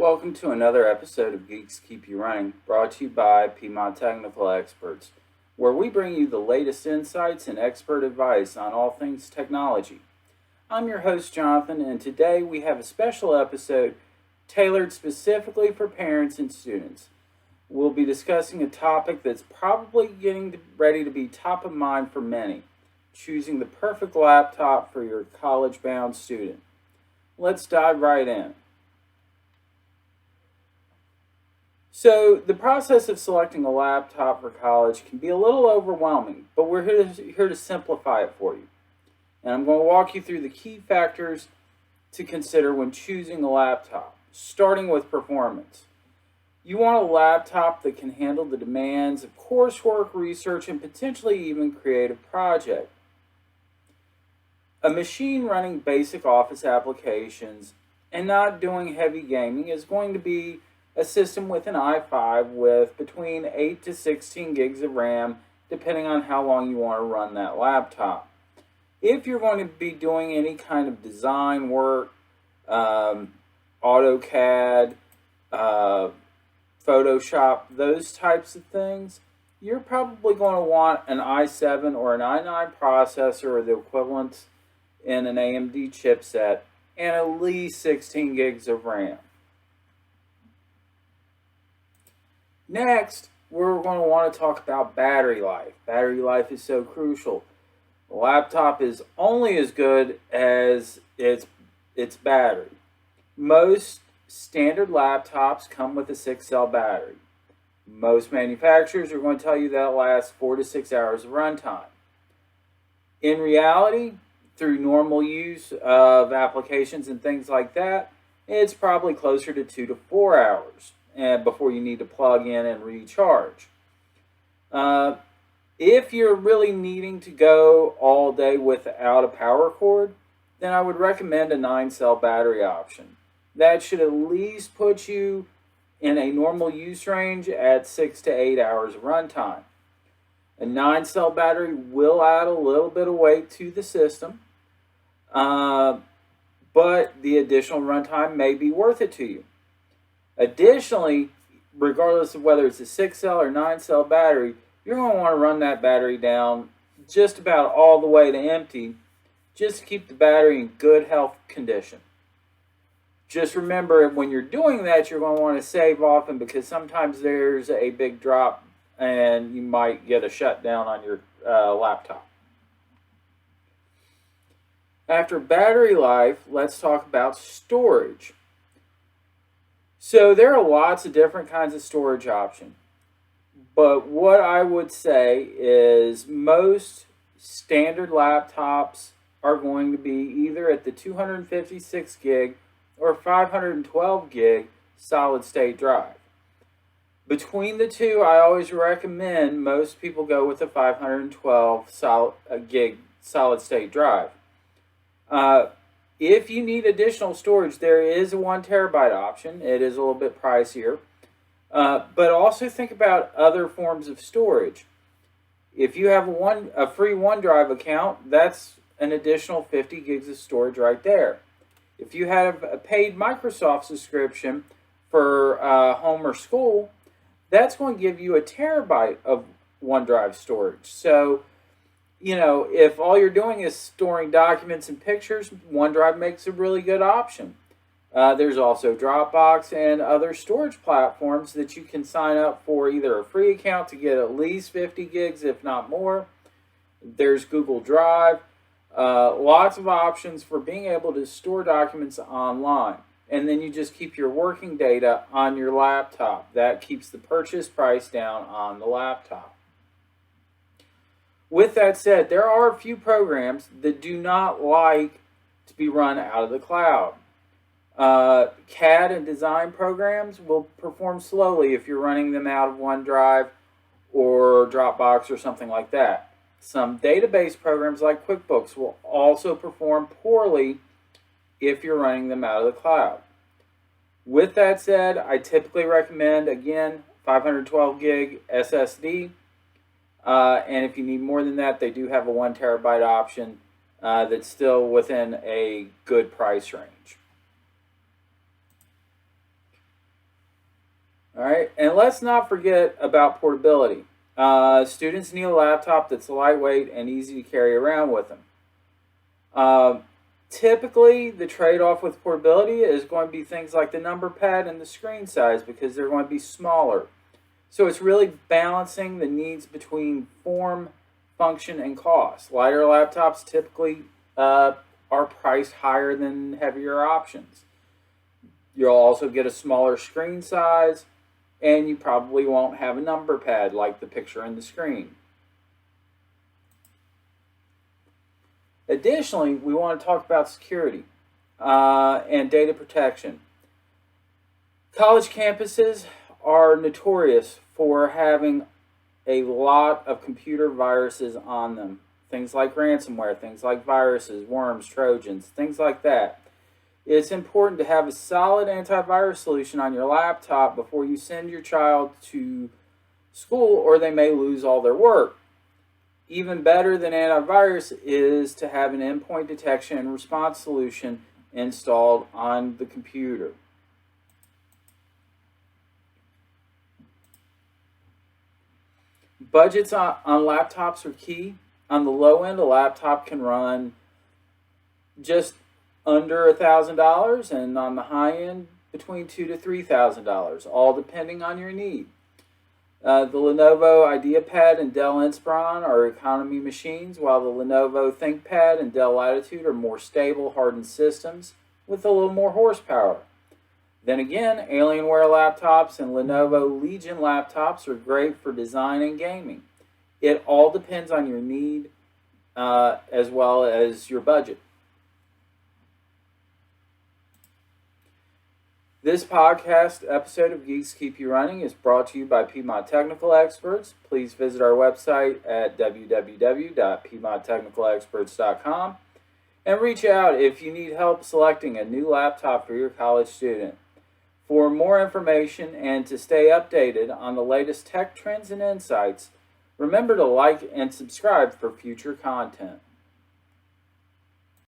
Welcome to another episode of Geeks Keep You Running, brought to you by Piedmont Technical Experts, where we bring you the latest insights and expert advice on all things technology. I'm your host, Jonathan, and today we have a special episode tailored specifically for parents and students. We'll be discussing a topic that's probably getting ready to be top of mind for many: choosing the perfect laptop for your college-bound student. Let's dive right in. So, the process of selecting a laptop for college can be a little overwhelming, but we're here to simplify it for you. And I'm going to walk you through the key factors to consider when choosing a laptop, starting with performance. You want a laptop that can handle the demands of coursework, research, and potentially even creative project. A machine running basic office applications and not doing heavy gaming is going to be a system with an i5 with between 8 to 16 gigs of RAM, depending on how long you want to run that laptop. If you're going to be doing any kind of design work, AutoCAD, Photoshop, those types of things, you're probably going to want an i7 or an i9 processor or the equivalent in an AMD chipset and at least 16 gigs of RAM. Next, we're going to want to talk about battery life. Battery life is so crucial. The laptop is only as good as its battery. Most standard laptops come with a 6-cell battery. Most manufacturers are going to tell you that lasts 4 to 6 hours of runtime. In reality, through normal use of applications and things like that, it's probably closer to 2 to 4 hours before you need to plug in and recharge. If you're really needing to go all day without a power cord, then I would recommend a 9-cell battery option. That should at least put you in a normal use range at 6 to 8 hours of runtime. A 9-cell battery will add a little bit of weight to the system, but the additional runtime may be worth it to you. Additionally, regardless of whether it's a 6-cell or 9-cell battery, you're going to want to run that battery down just about all the way to empty, just to keep the battery in good health condition. Just remember, when you're doing that, you're going to want to save often, because sometimes there's a big drop and you might get a shutdown on your laptop. After battery life, let's talk about storage. So there are lots of different kinds of storage options, but what I would say is most standard laptops are going to be either at the 256 gig or 512 gig solid state drive. Between the two, I always recommend most people go with a 512 gig solid state drive. If you need additional storage, there is a 1 terabyte option. It is a little bit pricier. But also think about other forms of storage. If you have a free OneDrive account, that's an additional 50 gigs of storage right there. If you have a paid Microsoft subscription for home or school, that's going to give you a terabyte of OneDrive storage. So, if all you're doing is storing documents and pictures, OneDrive makes a really good option. There's also Dropbox and other storage platforms that you can sign up for either a free account to get at least 50 gigs, if not more. There's Google Drive. Lots of options for being able to store documents online. And then you just keep your working data on your laptop. That keeps the purchase price down on the laptop. With that said, there are a few programs that do not like to be run out of the cloud. CAD and design programs will perform slowly if you're running them out of OneDrive or Dropbox or something like that. Some database programs like QuickBooks will also perform poorly if you're running them out of the cloud. With that said, I typically recommend, again, 512 gig SSD. And if you need more than that, they do have a 1 terabyte option that's still within a good price range. All right, and let's not forget about portability. Students need a laptop that's lightweight and easy to carry around with them. Um, Typically, the trade-off with portability is going to be things like the number pad and the screen size because they're going to be smaller. So it's really balancing the needs between form, function, and cost. Lighter laptops typically are priced higher than heavier options. You'll also get a smaller screen size, and you probably won't have a number pad like the picture in the screen. Additionally, we want to talk about security and data protection. College campuses are notorious for having a lot of computer viruses on them. Things like ransomware, things like viruses, worms, trojans, things like that. It's important to have a solid antivirus solution on your laptop before you send your child to school, or they may lose all their work. Even better than antivirus is to have an endpoint detection and response solution installed on the computer. Budgets on laptops are key. On the low end, a laptop can run just under $1,000, and on the high end, between $2,000 to $3,000, all depending on your need. The Lenovo IdeaPad and Dell Inspiron are economy machines, while the Lenovo ThinkPad and Dell Latitude are more stable, hardened systems with a little more horsepower. Then again, Alienware laptops and Lenovo Legion laptops are great for design and gaming. It all depends on your need as well as your budget. This podcast episode of Geeks Keep You Running is brought to you by Piedmont Technical Experts. Please visit our website at www.piedmonttechnicalexperts.com and reach out if you need help selecting a new laptop for your college student. For more information and to stay updated on the latest tech trends and insights, remember to like and subscribe for future content.